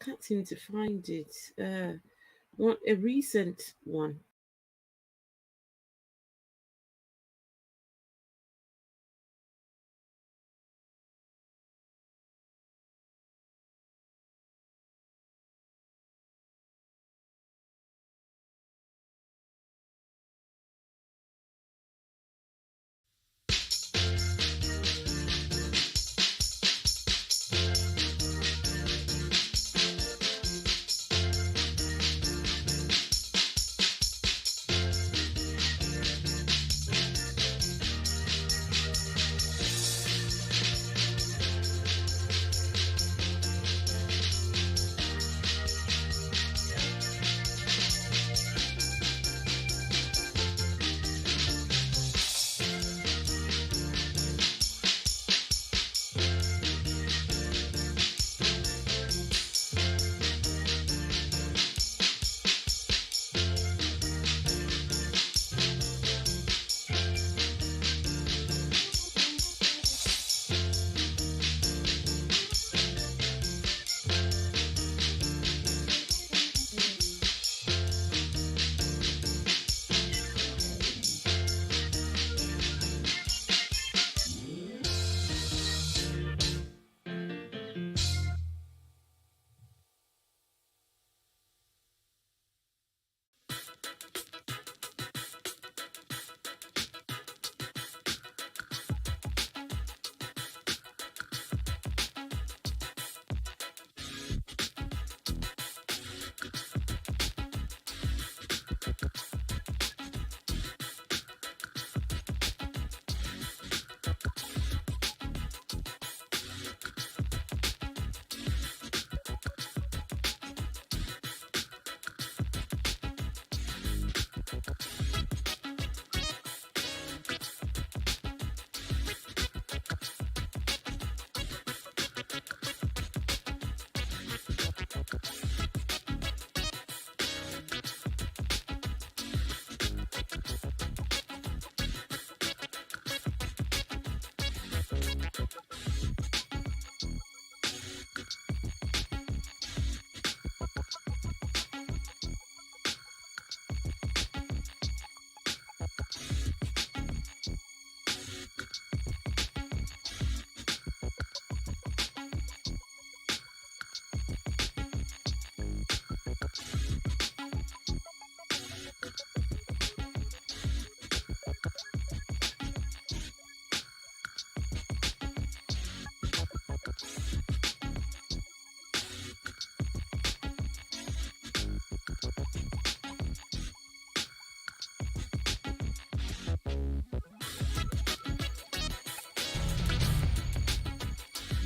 can't seem to find it. A recent one.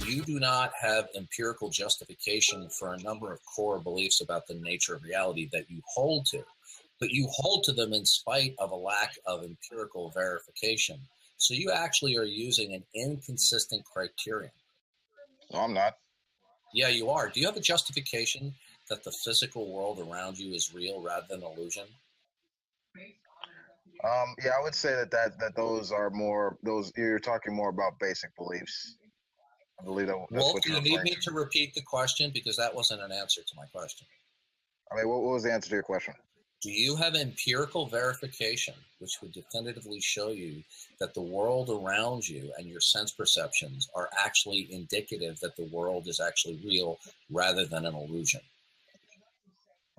You do not have empirical justification for a number of core beliefs about the nature of reality that you hold to, but you hold to them in spite of a lack of empirical verification. So you actually are using an inconsistent criterion. No, I'm not. Yeah, you are. Do you have a justification that the physical world around you is real rather than illusion? Yeah, I would say that those are more you're talking more about basic beliefs. I believe that's well, what do you're you need referring me to repeat the question? Because that wasn't an answer to my question. I mean, what was the answer to your question? Do you have empirical verification which would definitively show you that the world around you and your sense perceptions are actually indicative that the world is actually real rather than an illusion?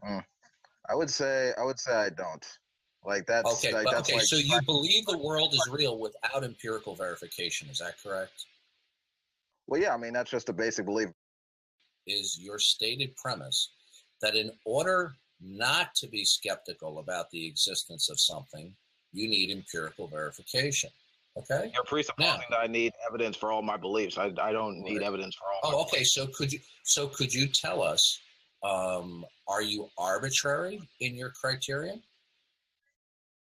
I would say I don't. Like that's okay. like that's okay. like So you believe the world is real without empirical verification? Is that correct? Well, yeah. I mean, that's just a basic belief. Is your stated premise that in order not to be skeptical about the existence of something, you need empirical verification? Okay. You're presupposing that I need evidence for all my beliefs. I don't need evidence for all. Oh, okay. So could you tell us? Are you arbitrary in your criterion?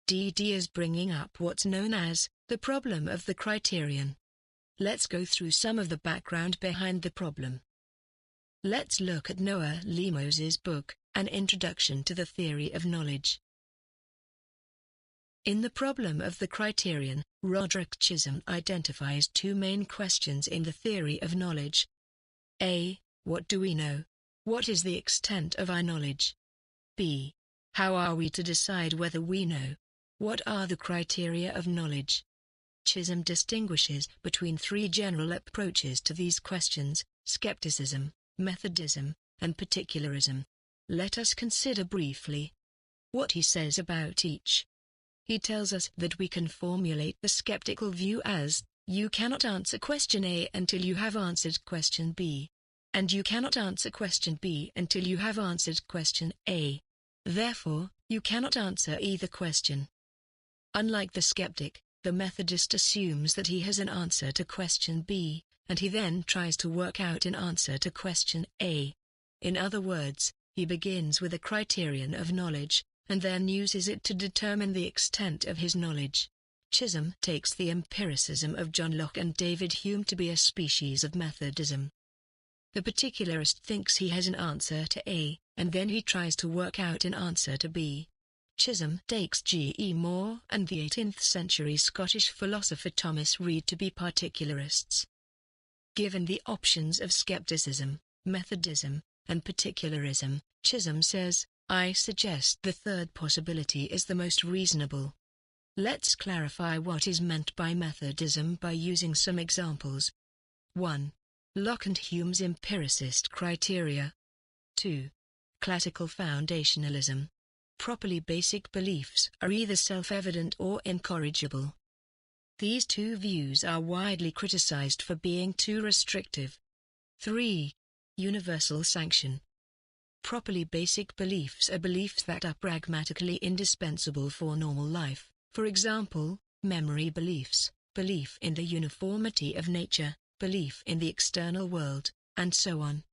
DD is bringing up what's known as the problem of the criterion. Let's go through some of the background behind the problem. Let's look at Noah Limos's book, An Introduction to the Theory of Knowledge. In the problem of the criterion, Roderick Chisholm identifies two main questions in the theory of knowledge. A. What do we know? What is the extent of our knowledge? B. How are we to decide whether we know? What are the criteria of knowledge? Chisholm distinguishes between three general approaches to these questions: skepticism, Methodism, and particularism. Let us consider briefly what he says about each. He tells us that we can formulate the skeptical view as, you cannot answer question A until you have answered question B. And you cannot answer question B until you have answered question A. Therefore, you cannot answer either question. Unlike the skeptic, the Methodist assumes that he has an answer to question B, and he then tries to work out an answer to question A. In other words, he begins with a criterion of knowledge, and then uses it to determine the extent of his knowledge. Chisholm takes the empiricism of John Locke and David Hume to be a species of Methodism. The particularist thinks he has an answer to A, and then he tries to work out an answer to B. Chisholm takes G.E. Moore and the 18th century Scottish philosopher Thomas Reid to be particularists. Given the options of skepticism, Methodism, and particularism, Chisholm says, I suggest the third possibility is the most reasonable. Let's clarify what is meant by Methodism by using some examples. 1. Locke and Hume's empiricist criteria. 2. Classical foundationalism. Properly basic beliefs are either self-evident or incorrigible. These two views are widely criticized for being too restrictive. 3. Universal sanction. Properly basic beliefs are beliefs that are pragmatically indispensable for normal life, for example, memory beliefs, belief in the uniformity of nature, belief in the external world, and so on.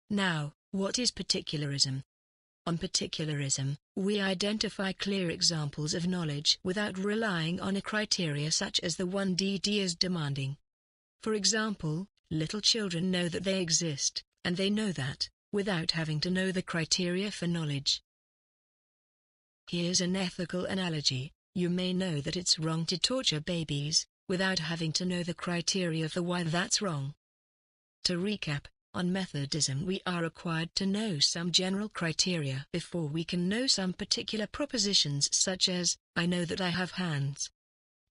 Now, what is particularism? On particularism, we identify clear examples of knowledge without relying on a criteria such as the one DD is demanding. For example, little children know that they exist, and they know that, without having to know the criteria for knowledge. Here's an ethical analogy. You may know that it's wrong to torture babies, without having to know the criteria for why that's wrong. To recap, on Methodism we are required to know some general criteria before we can know some particular propositions such as, I know that I have hands.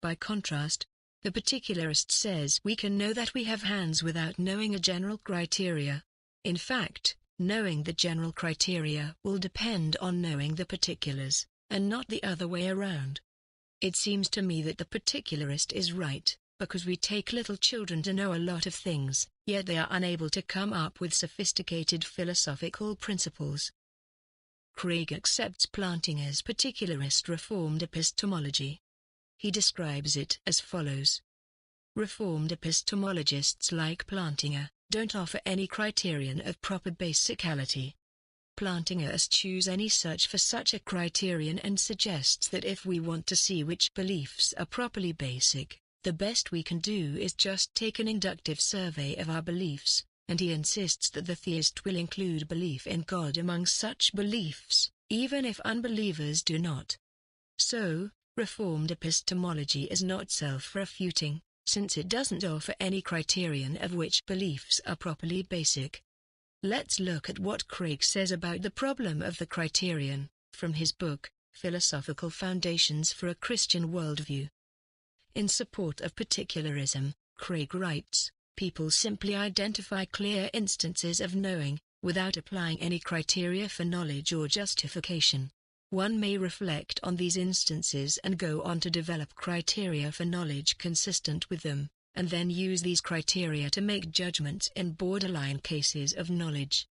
By contrast, the particularist says we can know that we have hands without knowing a general criteria. In fact, knowing the general criteria will depend on knowing the particulars, and not the other way around. It seems to me that the particularist is right, because we take little children to know a lot of things, yet they are unable to come up with sophisticated philosophical principles. Craig accepts Plantinga's particularist Reformed epistemology. He describes it as follows. Reformed epistemologists like Plantinga don't offer any criterion of proper basicality. Plantinga eschews any search for such a criterion and suggests that if we want to see which beliefs are properly basic, the best we can do is just take an inductive survey of our beliefs, and he insists that the theist will include belief in God among such beliefs, even if unbelievers do not. So, Reformed epistemology is not self-refuting, since it doesn't offer any criterion of which beliefs are properly basic. Let's look at what Craig says about the problem of the criterion, from his book, Philosophical Foundations for a Christian Worldview. In support of particularism, Craig writes, people simply identify clear instances of knowing, without applying any criteria for knowledge or justification. One may reflect on these instances and go on to develop criteria for knowledge consistent with them, and then use these criteria to make judgments in borderline cases of knowledge.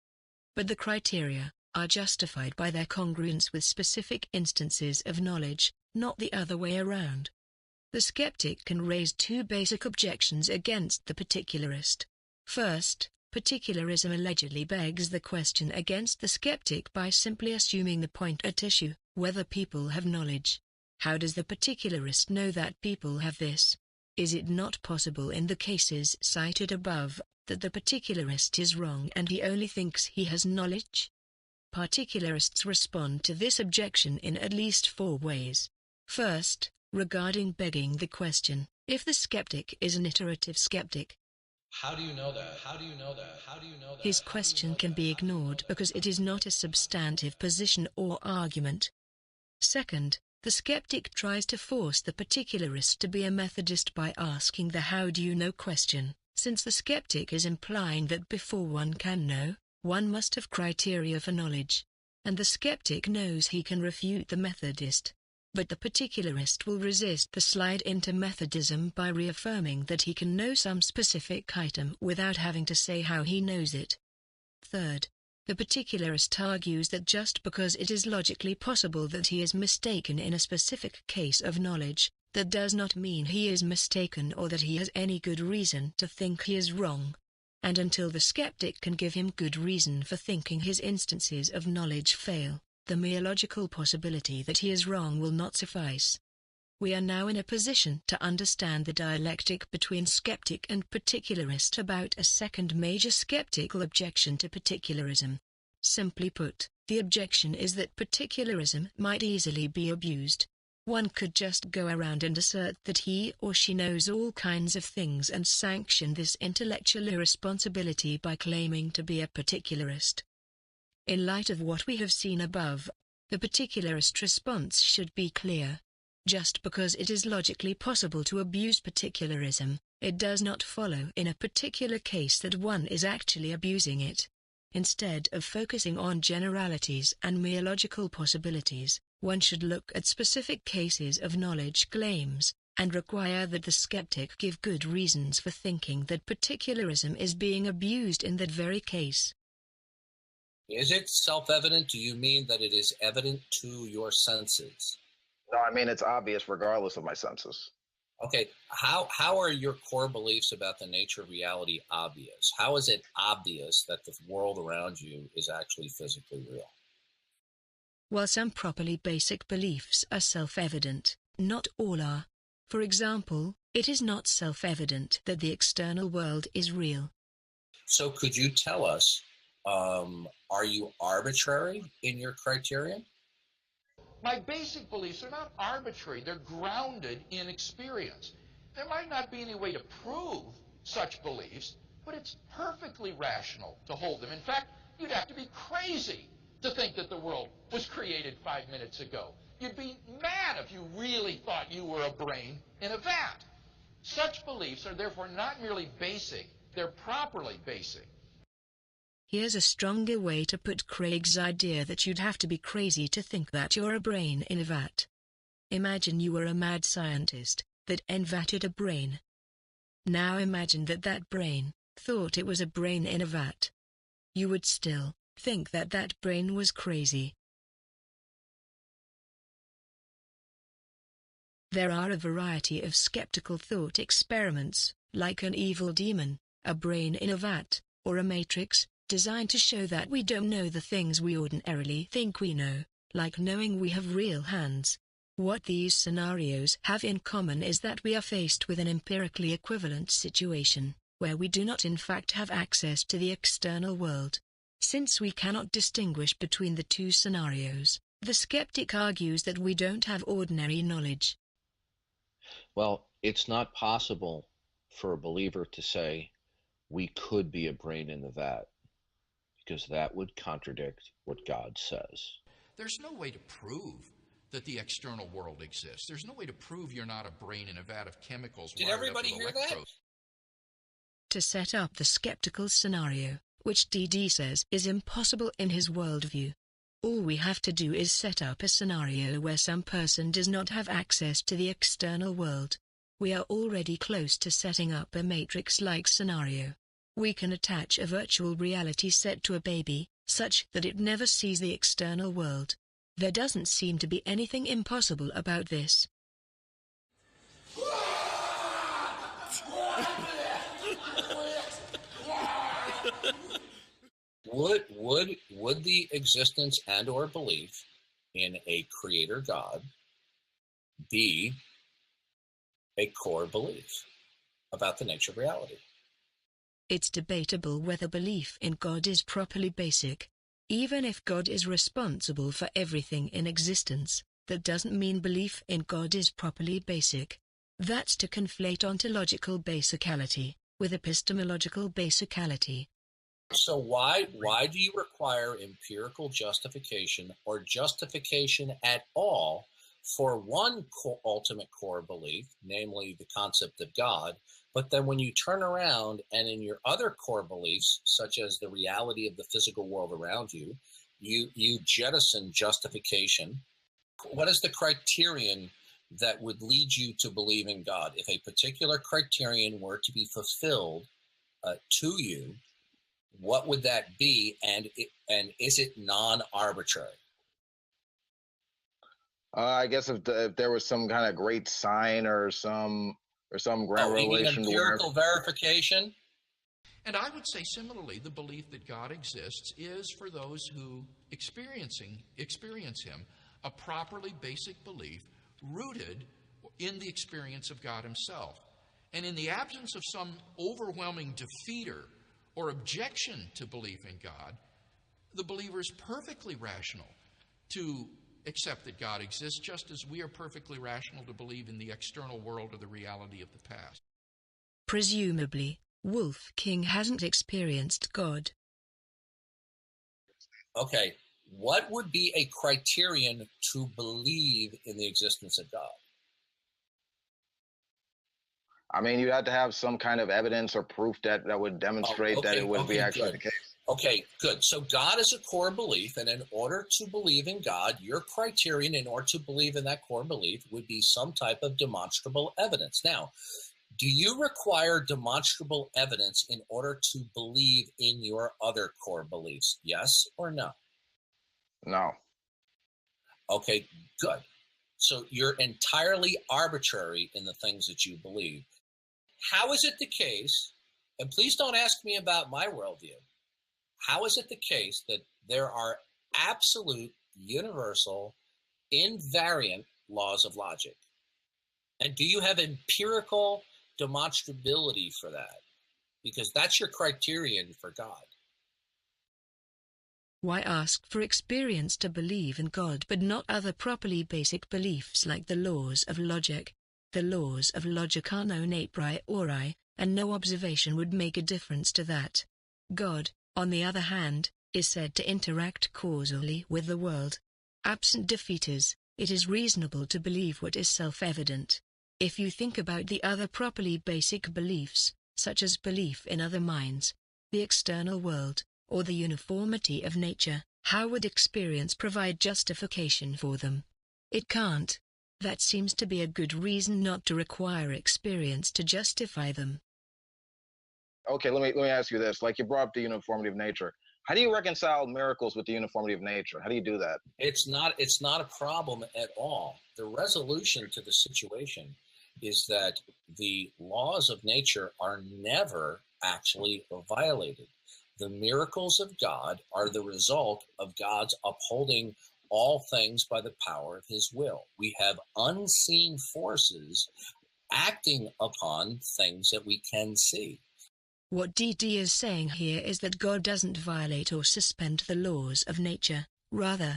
But the criteria are justified by their congruence with specific instances of knowledge, not the other way around. The skeptic can raise two basic objections against the particularist. First, particularism allegedly begs the question against the skeptic by simply assuming the point at issue, whether people have knowledge. How does the particularist know that people have this? Is it not possible in the cases cited above, that the particularist is wrong and he only thinks he has knowledge? Particularists respond to this objection in at least 4 ways. First, regarding begging the question, if the skeptic is an iterative skeptic, How do you know that? How do you know that? How do you know that? His question can be ignored because it is not a substantive position or argument. Second, the skeptic tries to force the particularist to be a Methodist by asking the how do you know question, since the skeptic is implying that before one can know, one must have criteria for knowledge. And the skeptic knows he can refute the Methodist. But the particularist will resist the slide into Methodism by reaffirming that he can know some specific item without having to say how he knows it. Third, the particularist argues that just because it is logically possible that he is mistaken in a specific case of knowledge, that does not mean he is mistaken or that he has any good reason to think he is wrong. And until the skeptic can give him good reason for thinking his instances of knowledge fail, the mere logical possibility that he is wrong will not suffice. We are now in a position to understand the dialectic between skeptic and particularist about a second major skeptical objection to particularism. Simply put, the objection is that particularism might easily be abused. One could just go around and assert that he or she knows all kinds of things and sanction this intellectual irresponsibility by claiming to be a particularist. In light of what we have seen above, the particularist response should be clear. Just because it is logically possible to abuse particularism, it does not follow in a particular case that one is actually abusing it. Instead of focusing on generalities and mere logical possibilities, one should look at specific cases of knowledge claims, and require that the skeptic give good reasons for thinking that particularism is being abused in that very case. Is it self-evident? Do you mean that it is evident to your senses? No, I mean it's obvious regardless of my senses. Okay, how are your core beliefs about the nature of reality obvious? How is it obvious that the world around you is actually physically real? While some properly basic beliefs are self-evident, not all are. For example, it is not self-evident that the external world is real. So could you tell us, are you arbitrary in your criterion? My basic beliefs are not arbitrary. They're grounded in experience. There might not be any way to prove such beliefs, but it's perfectly rational to hold them. In fact, you'd have to be crazy to think that the world was created 5 minutes ago. You'd be mad if you really thought you were a brain in a vat. Such beliefs are therefore not merely basic, they're properly basic. Here's a stronger way to put Craig's idea that you'd have to be crazy to think that you're a brain in a vat. Imagine you were a mad scientist that invented a brain. Now imagine that that brain thought it was a brain in a vat. You would still think that that brain was crazy. There are a variety of skeptical thought experiments, like an evil demon, a brain in a vat, or a matrix, designed to show that we don't know the things we ordinarily think we know, like knowing we have real hands. What these scenarios have in common is that we are faced with an empirically equivalent situation, where we do not in fact have access to the external world. Since we cannot distinguish between the two scenarios, the skeptic argues that we don't have ordinary knowledge. Well, it's not possible for a believer to say, we could be a brain in the vat, because that would contradict what God says. There's no way to prove that the external world exists. There's no way to prove you're not a brain in a vat of chemicals. Did everybody hear that? To set up the skeptical scenario, which DD says is impossible in his worldview, all we have to do is set up a scenario where some person does not have access to the external world. We are already close to setting up a matrix-like scenario. We can attach a virtual reality set to a baby, such that it never sees the external world. There doesn't seem to be anything impossible about this. Would the existence and or belief in a creator God be a core belief about the nature of reality? It's debatable whether belief in God is properly basic. Even if God is responsible for everything in existence, that doesn't mean belief in God is properly basic. That's to conflate ontological basicality with epistemological basicality. So why do you require empirical justification or justification at all for one ultimate core belief, namely the concept of God, but then when you turn around and in your other core beliefs, such as the reality of the physical world around you, you jettison justification? What is the criterion that would lead you to believe in God? If a particular criterion were to be fulfilled to you, what would that be, and is it non-arbitrary? I guess if there was some kind of great sign or some grand revelation, you mean empirical verification? And I would say similarly, the belief that God exists is, for those who experience him, a properly basic belief rooted in the experience of God himself. And in the absence of some overwhelming defeater or objection to belief in God, the believer is perfectly rational to accept that God exists, just as we are perfectly rational to believe in the external world or the reality of the past. Presumably, Wolf King hasn't experienced God. Okay, what would be a criterion to believe in the existence of God? I mean, you had to have some kind of evidence or proof that would demonstrate that it would be actually the case. Okay, good. So God is a core belief, and in order to believe in God, your criterion in order to believe in that core belief would be some type of demonstrable evidence. Now, do you require demonstrable evidence in order to believe in your other core beliefs? Yes or no? No. Okay, good. So you're entirely arbitrary in the things that you believe. How is it the case, and please don't ask me about my worldview, how is it the case that there are absolute, universal, invariant laws of logic? And do you have empirical demonstrability for that? Because that's your criterion for God. Why ask for experience to believe in God but not other properly basic beliefs like the laws of logic? The laws of logic are known a priori, and no observation would make a difference to that. God, on the other hand, is said to interact causally with the world. Absent defeaters, it is reasonable to believe what is self-evident. If you think about the other properly basic beliefs, such as belief in other minds, the external world, or the uniformity of nature, how would experience provide justification for them? It can't. That seems to be a good reason not to require experience to justify them. Okay, let me ask you this. Like, you brought up the uniformity of nature. How do you reconcile miracles with the uniformity of nature? How do you do that? It's not a problem at all. The resolution to the situation is that the laws of nature are never actually violated. The miracles of God are the result of God's upholding all things by the power of his will. We have unseen forces acting upon things that we can see. What DD is saying here is that God doesn't violate or suspend the laws of nature, rather,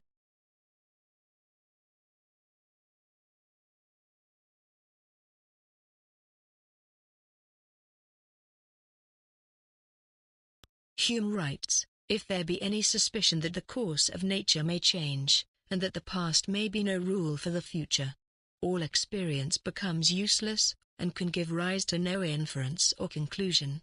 Hume writes, if there be any suspicion that the course of nature may change, and that the past may be no rule for the future, all experience becomes useless, and can give rise to no inference or conclusion.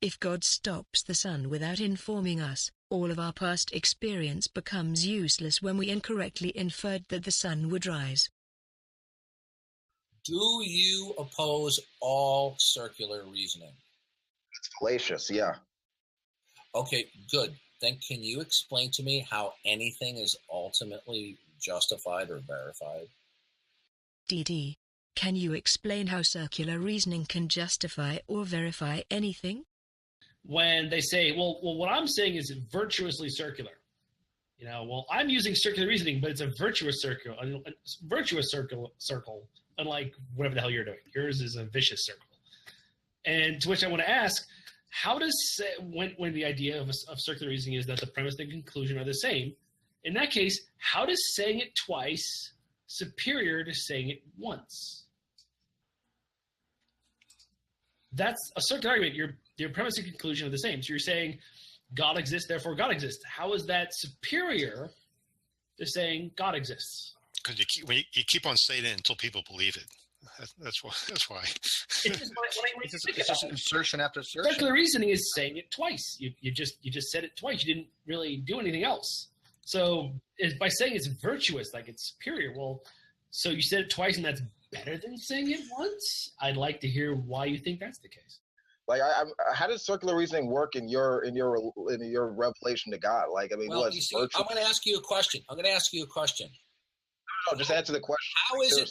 If God stops the sun without informing us, all of our past experience becomes useless when we incorrectly inferred that the sun would rise. Do you oppose all circular reasoning? It's fallacious, yeah. Okay, good. Then can you explain to me how anything is ultimately justified or verified? DD, can you explain how circular reasoning can justify or verify anything? When they say, well, what I'm saying is virtuously circular. You know, well, I'm using circular reasoning, but it's a virtuous circle, circle, unlike whatever the hell you're doing. Yours is a vicious circle. And to which I want to ask, how does, when the idea of circular reasoning is that the premise and conclusion are the same, in that case, how does saying it twice superior to saying it once? that's a circular argument. Your premise and conclusion are the same. So you're saying God exists, therefore God exists. How is that superior to saying God exists? Because you keep on saying it until people believe it. That's why. It's just insertion after insertion. Circular reasoning is saying it twice. You just said it twice. You didn't really do anything else. So by saying it's virtuous, like it's superior, well, so you said it twice and that's better than saying it once? I'd like to hear why you think that's the case. Like, how does circular reasoning work in your revelation to God? Like, I mean, well, you see, I'm going to ask you a question. No, just answer the question. How is it?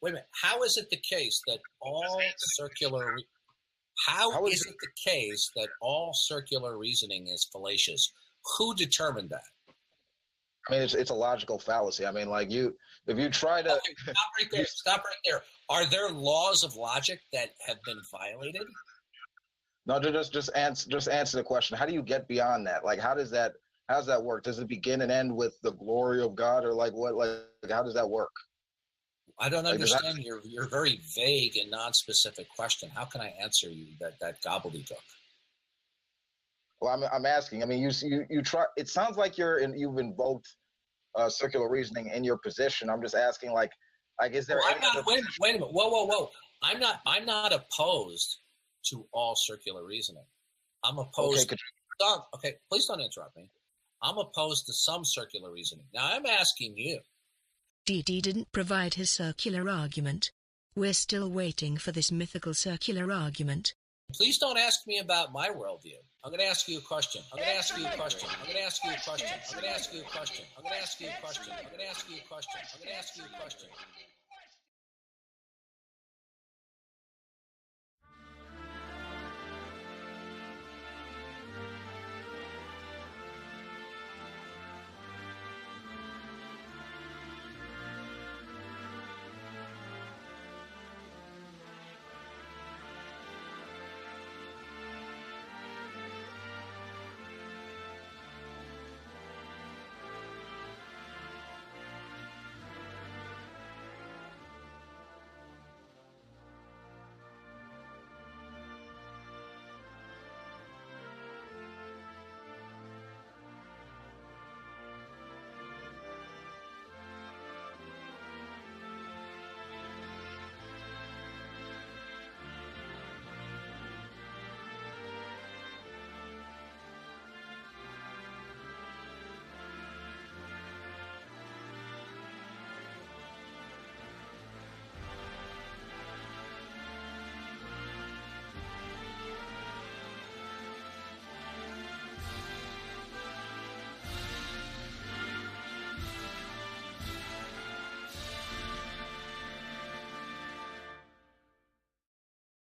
Wait a minute. How is it the case that all circular? How is it the case that all circular reasoning is fallacious? Who determined that? I mean, it's a logical fallacy. I mean, like if you try to stop right there. Are there laws of logic that have been violated? No, just answer the question. How do you get beyond that? Like, how does that work? Does it begin and end with the glory of God, or like what? Like, how does that work? I don't understand your very vague and non-specific question. How can I answer you that gobbledygook? Well, I'm asking. I mean, you try. It sounds like you've invoked circular reasoning in your position. I'm just asking, like is there? Well, wait a minute. Whoa. I'm not opposed to all circular reasoning. I'm opposed. Okay, please don't interrupt me. I'm opposed to some circular reasoning. Now I'm asking you. DD didn't provide his circular argument. We're still waiting for this mythical circular argument. Please don't ask me about my worldview. I'm going to ask you a question. I'm going to ask you a question. I'm going to ask you a question. I'm going to ask you a question. I'm going to ask you a question. I'm going to ask you a question. I'm going to ask you a question.